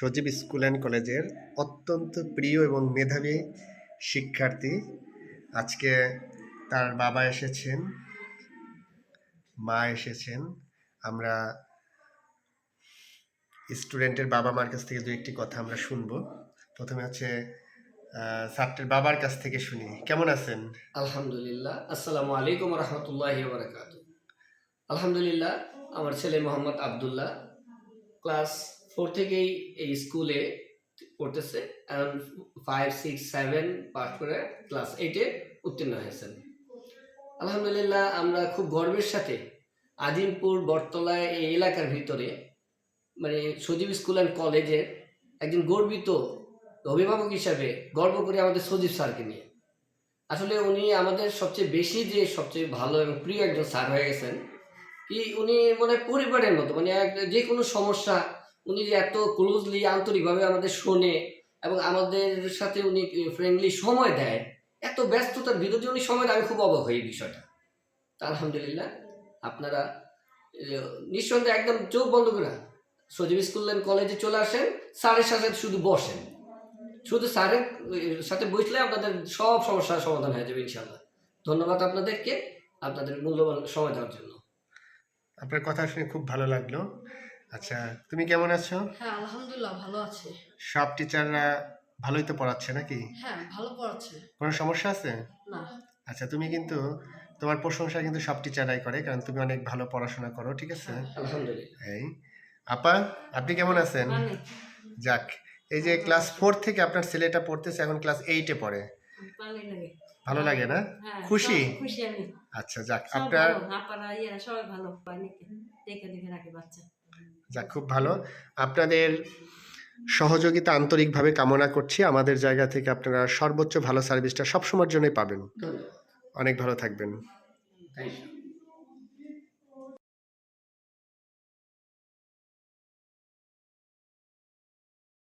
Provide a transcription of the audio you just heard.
Sajib school and কলেজের অত্যন্ত প্রিয় এবং মেধাবী শিক্ষার্থী। আজকে তার বাবা এসেছেন, মা এসেছেন। আমরা স্টুডেন্টের বাবা মার কাছ থেকে দু একটি কথা আমরা শুনবো। প্রথমে হচ্ছে ছাত্রের বাবার কাছ থেকে শুনি। কেমন আছেন? আলহামদুলিল্লাহ। আসসালামু আলাইকুম রহমতুল্লাহি ওয়া বারাকাতুহু। আলহামদুলিল্লাহ, আমার ছেলে মোহাম্মদ আবদুল্লাহ ক্লাস 4 থেকেই এই স্কুলে পড়তেছে। এখন 5, 6, 7 পাস করে ক্লাস 8-এ উত্তীর্ণ হয়েছেন। আলহামদুলিল্লাহ, আমরা খুব গর্বের সাথে আজিমপুর বটতলায় এই এলাকার ভিতরে মানে সজীব স্কুল অ্যান্ড কলেজের একজন গর্বিত অভিভাবক হিসাবে গর্ব করি আমাদের সজীব স্যারকে নিয়ে। আসলে উনি আমাদের সবচেয়ে ভালো এবং প্রিয় একজন স্যার হয়ে গেছেন। কি উনি মানে পরিবারের মতো, মানে যে কোনো সমস্যা উনি যে এত ক্লোজলি আন্তরিকভাবে আমাদের শোনে এবং আমাদের সাথে উনি ফ্রেন্ডলি সময় দেয়, এত ব্যস্ততার ভিতরে উনি সময় দেয়, আমি খুব অবাক হই এই বিষয়টা। তা আলহামদুলিল্লাহ, আপনারা নিঃসন্দেহে একদম চোখ বন্ধ করে সজীব স্কুল অ্যান্ড কলেজে চলে আসেন, স্যারের সাথে শুধু বসেন, শুধু স্যারের সাথে বসলে আপনাদের সব সমস্যার সমাধান হয়ে যাবে ইনশাআল্লাহ। ধন্যবাদ আপনাদেরকে, আপনাদের মূল্যবান সময় দেওয়ার জন্য। আপনার কথা শুনে খুব ভালো লাগলো। আচ্ছা, তুমি কেমন আছো? হ্যাঁ, আলহামদুলিল্লাহ ভালো আছি। সব টিচাররা ভালোই তো পড়াচ্ছে নাকি? হ্যাঁ, ভালো পড়াচ্ছে। কোনো সমস্যা আছে? না। আচ্ছা, তুমি কিন্তু তোমার প্রশংসা কিন্তু সব টিচাররাই করে, কারণ তুমি অনেক ভালো পড়াশোনা করো, ঠিক আছে? আলহামদুলিল্লাহ। এই আপা, আপনি কেমন আছেন? যাক, এই যে ক্লাস 4 থেকে আপনার ছেলেটা পড়তেছে, এখন ক্লাস 8-এ পড়ে। ভালো লাগে না? খুশি? খুশি আমি। আচ্ছা, যাক, আপনার সবাই ভালো দেখে দেখে রাখে বাচ্চা। যাক, খুব ভালো। আপনাদের সহযোগিতা আন্তরিকভাবে কামনা করছি। আমাদের জায়গা থেকে আপনারা সর্বোচ্চ ভালো সার্ভিসটা সবসময়ের জন্যই পাবেন। অনেক ভালো থাকবেন। Thank you.